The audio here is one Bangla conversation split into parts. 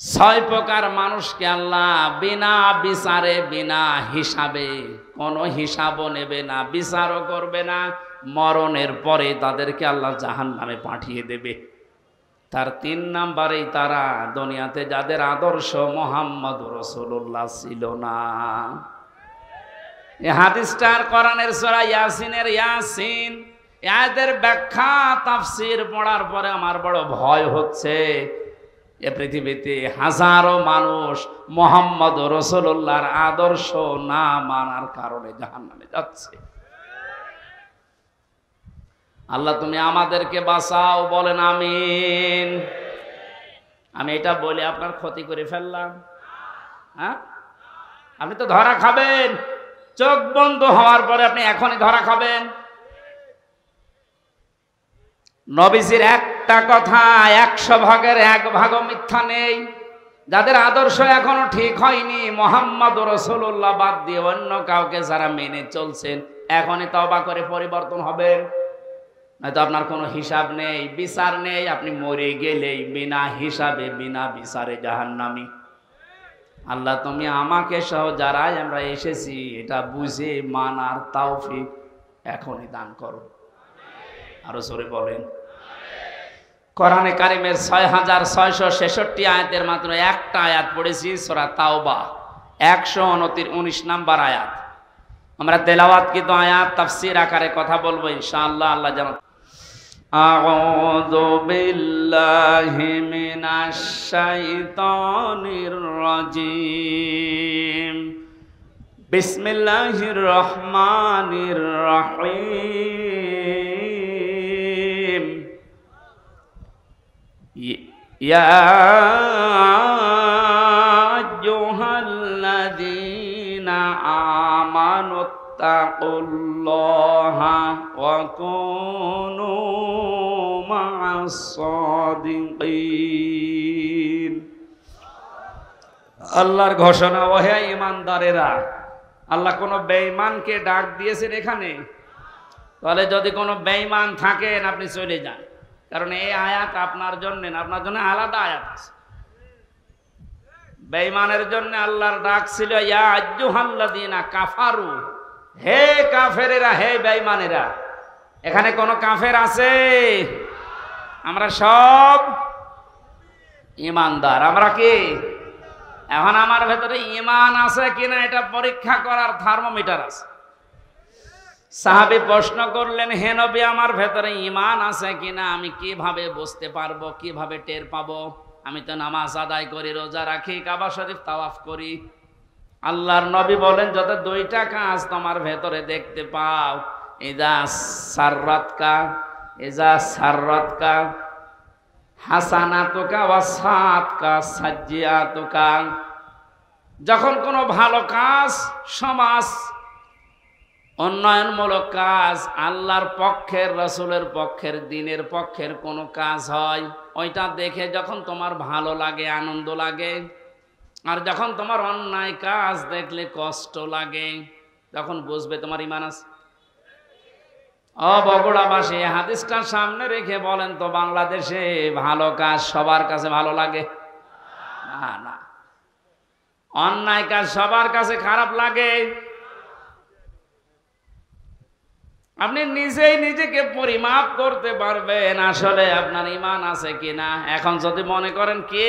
ছয় প্রকার মানুষকে আল্লাহ বিনা বিচারে বিনা হিসাবে, কোনো হিসাবও নেবে না, বিচারও করবে না, মরণের পরে তাদেরকে আল্লাহ জাহান্নামে পাঠিয়ে দেবে। তার 3 নাম্বারেই তারা দুনিয়াতে যাদের আদর্শ মুহাম্মদ রাসূলুল্লাহ ছিল না। এই হাদিসটার কোরআনের সূরা ইয়াসিনের ইয়াসিন আয়াতের ব্যাখ্যা তাফসীর পড়ার পরে আমার বড় ভয় হচ্ছে। এ পৃথিবীতে হাজারো মানুষ মুহাম্মদ রাসূলুল্লাহর আদর্শ না মানার কারণে জাহান্নামে যাচ্ছে। আল্লাহ তুমি আমাদেরকে বাঁচাও, বলেন আমিন। আমি এটা বলে আপনার ক্ষতি করে ফেললাম? হ্যাঁ, আপনি তো ধরা খাবেন। চোখ বন্ধ হওয়ার পরে আপনি এখনই ধরা খাবেন। নবীজির একটা কথা 100 ভাগের 1 ভাগও মিথ্যা নেই। যাদের আদর্শ এখনো ঠিক হয়নি, মুহাম্মদ রাসূলুল্লাহ বাদ দিয়ে অন্য কাউকে যারা মেনে চলছেন, এখনই তওবা করে পরিবর্তন হবেন। নয়তো আপনার কোনো হিসাব নেই, বিচার নেই, আপনি মরে গেলেই বিনা হিসাবে বিনা বিচারে জাহান্নামী। আল্লাহ তুমি আমাকে সহ যারাই আমরা এসেছি এটা বুঝে মানার তৌফিক এখনই দান করো। আরো জোরে বলেন। কোরআনে কারিমের 6666 আয়াতের মাত্র একটা আয়াত পড়েছি, সূরা তাওবা 129 নাম্বার আয়াত। আমরা তেলাওয়াতকৃত আয়াত তাফসীর আকারে কথা বলবো ইনশাআল্লাহ। আল্লাহ জানো। আউযু বিল্লাহি মিনাশ শাইতানির রাজীম। বিসমিল্লাহির রহমানির রহিম। ইয়া আইয়ুহাল্লাযীনা আমানুত্তাকুল্লাহা ওয়া কুনু মা'আস সাদিকিন। আল্লাহর ঘোষণা, ওহে ঈমানদারেরা। আল্লাহ কোন বেঈমানকে ডাক দিয়েছেন এখানে? তাহলে যদি কোনো বেঈমান থাকেন আপনি চলে যান, কারণ এই আয়াত আপনার জন্য না, আপনার জন্য আলাদা আয়াত আছে। বেঈমানের জন্য আল্লাহর ডাক ছিল ইয়া আইয়ুহাল্লাযীনা কাফারু, হে কাফেরেরা, হে বেঈমানেরা। এখানে কোন কাফের আছে? আমরা সব ঈমানদার। আমরা কি? এখন আমার ভেতরে ঈমান আছে কিনা এটা পরীক্ষা করার থার্মোমিটার আছে। সাহাবী প্রশ্ন করলেন, হে নবী আমার ভেতরে ঈমান আছে কিনা আমি কিভাবে বুঝতে পারবো, কিভাবে টের পাবো? আমি তো নামাজ আদায় করি, রোজা রাখি, কাবা শরীফ তাওয়াফ করি। আল্লাহর নবী বলেন, যত 2টা কাজ তোমার ভেতরে দেখতে পাও, ইজা সাররাতকা হাসানাতুকা ওয়া সাআতকা সাজ্জিয়াতুকা। যখন কোনো ভালো কাজ, সমাজ উন্নয়নমূলক কাজ, আল্লাহর পক্ষের, রাসূলের পক্ষের, দ্বীনের পক্ষের কোনো কাজ হয়, ওইটা দেখে যখন তোমার ভালো লাগে, আনন্দ লাগে, আর যখন তোমার অন্যায় কাজ দেখলে কষ্ট লাগে, তখন বুঝবে তোমার ঈমান আছে। ও বগুড়াবাসী, হাদিসটা সামনে রেখে বলেন তো, বাংলাদেশে ভালো কাজ সবার কাছে ভালো লাগে? না না, অন্যায় কাজ সবার কাছে খারাপ লাগে। আপনি নিজেই নিজেকে পরিমাপ করতে পারবেন আসলে আপনার ঈমান আছে কিনা। এখন যদি মনে করেন কি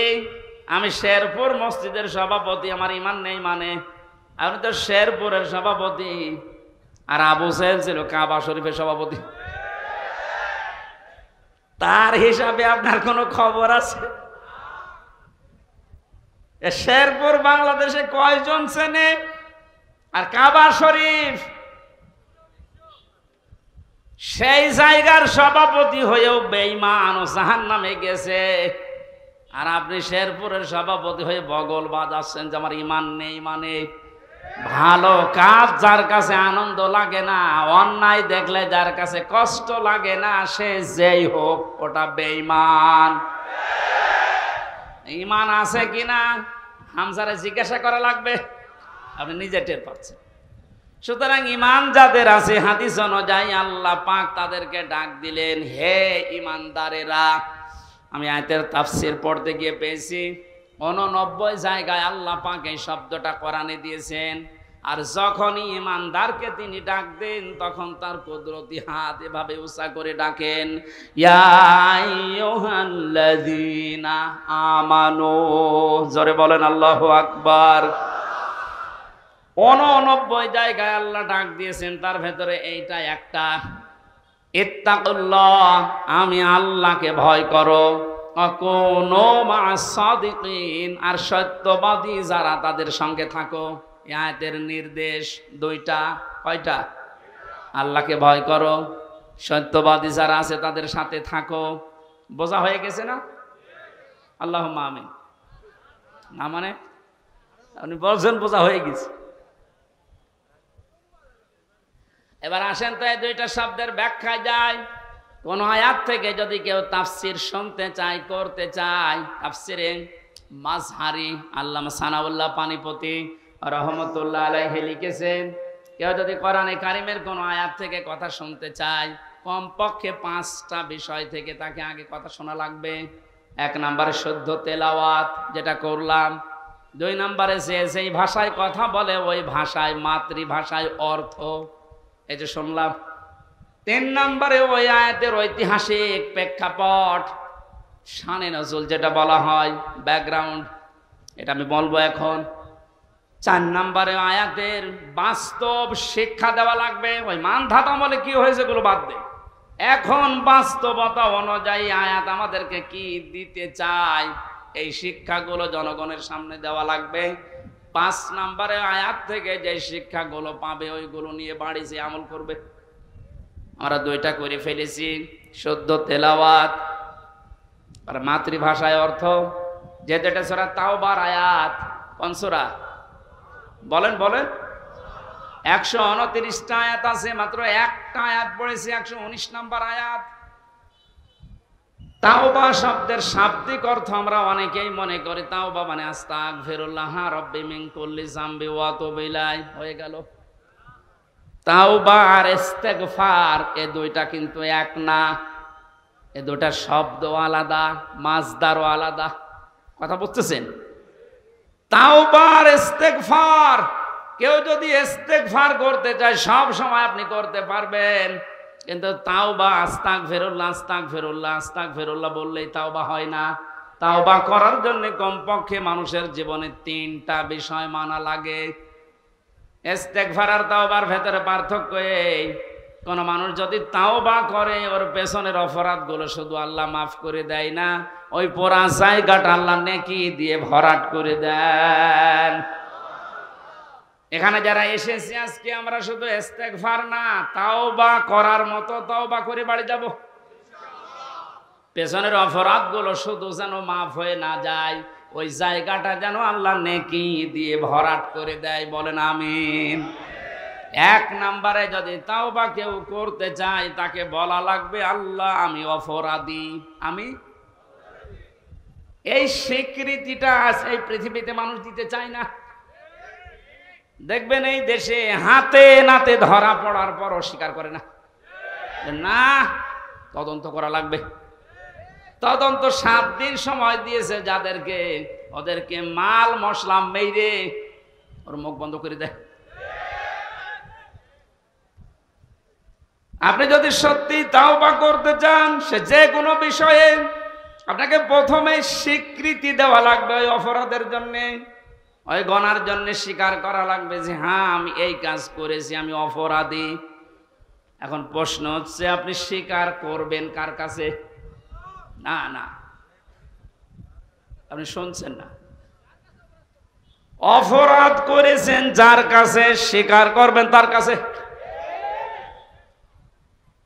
আমি শেরপুর মসজিদের সভাপতি, আমার ঈমান নেই, মানে আপনি তো শেরপুরের সভাপতি, আর আবু সাহেল ছিল কাবা শরীফের সভাপতি। তার হিসাবে আপনার কোনো খবর আছে? শেরপুর বাংলাদেশে কয়জন চেনে? আর কাবা শরীফ সেই জায়গার সভাপতি হয়েও বেঈমান ও জাহান্নামে গেছে, আর আপনি শেরপুরের সভাপতি হয়ে বগল বাজাচ্ছেন যে আমার ঈমান নেই। মানে ভালো কাজ যার কাছে আনন্দ লাগে না, অন্যায় দেখলে যার কাছে কষ্ট লাগে না, সে যেই হোক ওটা বেঈমান। ঈমান আছে কিনা হামজারে জিজ্ঞাসা করা লাগবে, আপনি নিজে টের পাচ্ছেন। সুতরাং ঈমান যাদের আছে, হাদিস অনুযায়ী আল্লাহ পাক তাদেরকে ডাক দিলেন, হে ঈমানদারেরা। আমি আয়াতের তাফসীর পড়তে গিয়ে পেয়েছি 89 জায়গায় আল্লাহ পাক এই শব্দটা কোরআনে দিয়েছেন। আর যখনই ইমানদারকে তিনি ডাক দেন তখন তার কুদরতি হাত এভাবে উঁচা করে ডাকেন, ইয়া আইয়ুহাল্লাযীনা আমানু। জোরে বলেন আল্লাহু আকবার। 89 জায়গায় আল্লাহ ডাক দিয়েছেন, তার ভেতরে এইটা একটা, ইত্তাকুল্লাহ, আমি আল্লাহকে ভয় করো, কুনু মা'আস সাদিকিন, আর সত্যবাদী যারা তাদের সঙ্গে থাকো। এই আয়াতের নির্দেশ দুইটা। কয়টা? আল্লাহকে ভয় করো, সত্যবাদী যারা আছে তাদের সাথে থাকো। বোঝা হয়ে গেছে না? আল্লাহুম্মা আমিন। না মানে আপনি বলছেন বোঝা হয়ে গেছে। এবার আসেন তো এই দুইটা শব্দের ব্যাখ্যায় যাই। কোন আয়াত থেকে যদি কেউ তাফসির শুনতে চায়, করতে চায়, তাফসিরে মাজহারি আল্লামা সানাউল্লাহ পানিপতি রহমতুল্লাহ আলাইহি লিখেছেন, কেউ যদি কোরআনে কারিমের কোন আয়াত থেকে কথা শুনতে চায়, কমপক্ষে 5টা বিষয় থেকে তাকে আগে কথা শোনা লাগবে। 1 নম্বরে শুদ্ধ তেলাওয়াত, যেটা করলাম। 2 নম্বরে যে যেই ভাষায় কথা বলে ওই ভাষায়, মাতৃভাষায় অর্থ, এই যে শুনলাম। 3 নম্বরে ওই আয়াতের ঐতিহাসিক প্রেক্ষাপট, শানে নজুল যেটা বলা হয়, ব্যাকগ্রাউন্ড, এটা আমি বলবো এখন। 4 নম্বরে আয়াতের বাস্তব শিক্ষা দেওয়া লাগবে। ওই মানধাতা বলে কি হয়েছে এগুলো বাদ দে, এখন বাস্তবতা অনুযায়ী আয়াত আমাদেরকে কি দিতে চায় এই শিক্ষাগুলো জনগণের সামনে দেওয়া লাগবে। 5 নম্বরে আয়াত থেকে যে শিক্ষাগুলো পাবে ওইগুলো নিয়ে বাড়ি যে আমল করবে। আমরা 2টা করে ফেলেছি, শুদ্ধ তেলাওয়াত আর মাতৃভাষায় অর্থ। যেটা সূরা তাওবার আয়াত, কোন সূরা বলেন বলেন? 129টা আয়াত আছে, মাত্র একটা আয়াত পড়েছি, 119 নম্বর আয়াত। তাওবা শব্দের শাব্দিক অর্থ আমরা অনেকেই মনে করি তাওবা মানে আস্তাগফিরুল্লাহ রাব্বি মিন কুল্লি যামবি ওয়া আতুবু ইলাইহি, হয়ে গেল। তাওবা আর ইস্তেগফার এই দুইটা কিন্তু এক না, এই দুইটা শব্দ আলাদা, মাজদারও আলাদা। কথা বুঝতেছেন? তাওবা আর ইস্তেগফার, কেউ যদি ইস্তেগফার করতে চায় সব সময় আপনি করতে পারবেন, কিন্তু তাওবা আস্তাগফিরুল্লাহ আস্তাগফিরুল্লাহ আস্তাগফিরুল্লাহ বললেই তাওবা হয় না। তাওবা করার জন্য কমপক্ষে মানুষের জীবনে 3টা বিষয় মানা লাগে। ইস্তেগফার আর তাওবার ভেতরে পার্থক্য এই, কোন মানুষ যদি তাওবা করে ওর পেছনের অপরাধগুলো শুধু আল্লাহ মাফ করে দেয় না, ওই পোড়া জায়গাটা আল্লাহ নেকি দিয়ে ভরাট করে দেন। এখানে যারা এসেছি আজকে আমরা শুধু ইস্তেগফার না, তাওবা করার মতো তাওবা করে বাড়ি যাব। পেছনের অপরাধগুলো শুধু যেন মাফ হয়ে না যায়, ওই জায়গাটা যেন আল্লাহ নেকি দিয়ে ভরাট করে দেয়। বলেন আমিন। 1 নম্বরে যদি তাওবা কেউ করতে চায় তাকে বলা লাগবে, আল্লাহ আমি অপরাধী, আমি। এই স্বীকৃতিটা এই পৃথিবীতে মানুষ দিতে চায় না। দেখবেন এই দেশে হাতে নাতে ধরা পড়ার পর অস্বীকার করে না, না তদন্ত করা লাগবে। তদন্ত 7 দিন সময় দিয়েছে যাদেরকে, ওদেরকে মাল মশলা মেরে ওর মুখ বন্ধ করে দেয়। আপনি যদি সত্যি তাওবা করতে চান সে যে কোনো বিষয়ে, আপনাকে প্রথমে স্বীকৃতি দেওয়া লাগবে ওই অপরাধের জন্য, ওই গুনার জন্য স্বীকার করা লাগবে যে হ্যাঁ আমি এই কাজ করেছি, আমি অপরাধী। এখন প্রশ্ন হচ্ছে আপনি স্বীকার করবেন কার কাছে? না না, আপনি শুনছেন না। অপরাধ করেছেন যার কাছে, স্বীকার করবেন তার কাছে।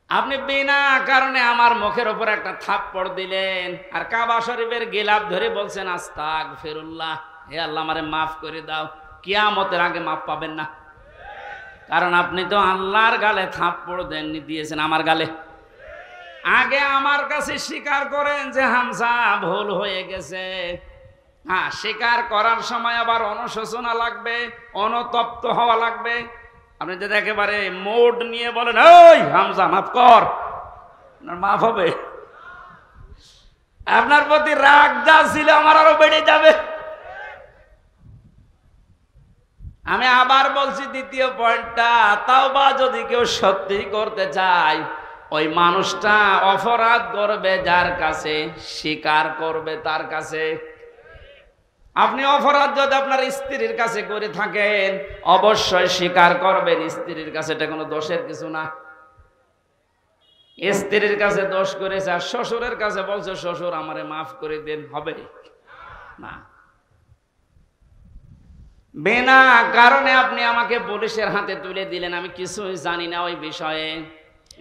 আপনি বিনা কারণে আমার মুখের উপর একটা থাপ্পড় দিলেন আর কাবা শরীফের গিলাফ ধরে বলছেন আস্তাগফিরুল্লাহ, হে আল্লাহ আমারে মাফ করে দাও, কিয়ামতের আগে মাফ পাবেন না। কারণ আপনি তো আল্লাহর গালে থাপ্পড় দেননি, দিয়েছেন আমার গালে। আগে আমার কাছে স্বীকার করেন যে হামজা ভুল হয়ে গেছে। হ্যাঁ, স্বীকার করার সময় আবার অনুশোচনা লাগবে, অনুতপ্ত হওয়া লাগবে। আপনি যদি একেবারে মোড নিয়ে বলেন ওই হামজা মাফ কর, মাফ হবে? আপনার প্রতি রাগ যা ছিল আমার আরো বেড়ে যাবে। আমি আবার বলছি দ্বিতীয় পয়েন্টটা, তাওবা যদি কেউ সত্যি করতে চায়, ওই মানুষটা অপরাধ করবে যার কাছে, স্বীকার করবে তার কাছে। আপনি অপরাধ যদি আপনার স্ত্রীর কাছে করে থাকেন, অবশ্যই স্বীকার করবেন স্ত্রীর কাছে, এটা কোনো দোষের কিছু না। স্ত্রীর কাছে দোষ করেছে আর শ্বশুরের কাছে বলছে শ্বশুর আমারে মাফ করে দেন, হবে না। বিনা কারণে আপনি আমাকে পুলিশের হাতে তুলে দিলেন, আমি কিছুই জানি না ওই বিষয়ে,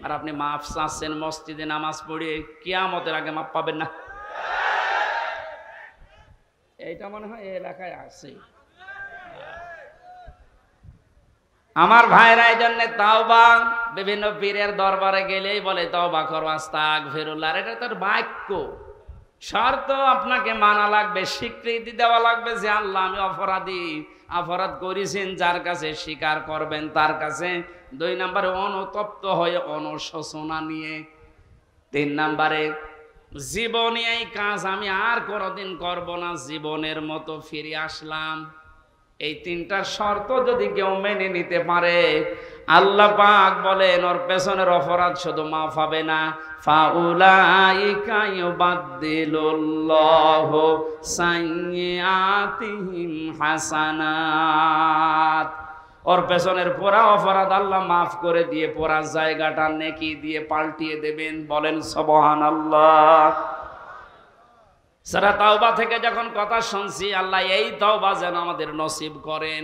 আর আপনি মাফ চাচ্ছেন মসজিদে নামাজ পড়ে, কিয়ামতের আগে মাফ পাবেন না। এইটা মনে হয় এই এলাকায় আছে। আমার ভাইরা এই জন্য তাওবা, বিভিন্ন পীরের দরবারে গেলেই বলে তাওবা করো, আস্তাগফিরুল্লাহ, এটা তার বাক্য। শর্ত আপনাকে মানা লাগবে, স্বীকৃতি দেওয়া লাগবে যে আল্লাহ আমি অপরাধী, অপরাধ করেছেন, যার কাছে স্বীকার করবেন তার কাছে। 2 নম্বরে অনুতপ্ত হয়ে অনুশোচনা নিয়ে। 3 নম্বরে জীবনে এই কাজ আমি আর কোনোদিন করব না, জীবনের মতো ফিরে আসলাম। এই 3টা শর্ত যদি কেউ মেনে নিতে পারে, আল্লাহ পাক বলেন ওর পেছনের অপরাধ শুধু মাফ হবে না, ফাউলাইকা ইউবাদদিলুল্লাহু সাইয়্যাতিহিম হাসানাত। ওর পেছনের পুরা অপরাধ আল্লাহ মাফ করে দিয়ে পুরা জায়গাটা নেকি দিয়ে পাল্টিয়ে দেবেন। বলেন সুবহানাল্লাহ। সূরা তাওবা থেকে যখন কথা শুনছি, আল্লাহ এই তাওবা যেন আমাদের নসিব করেন।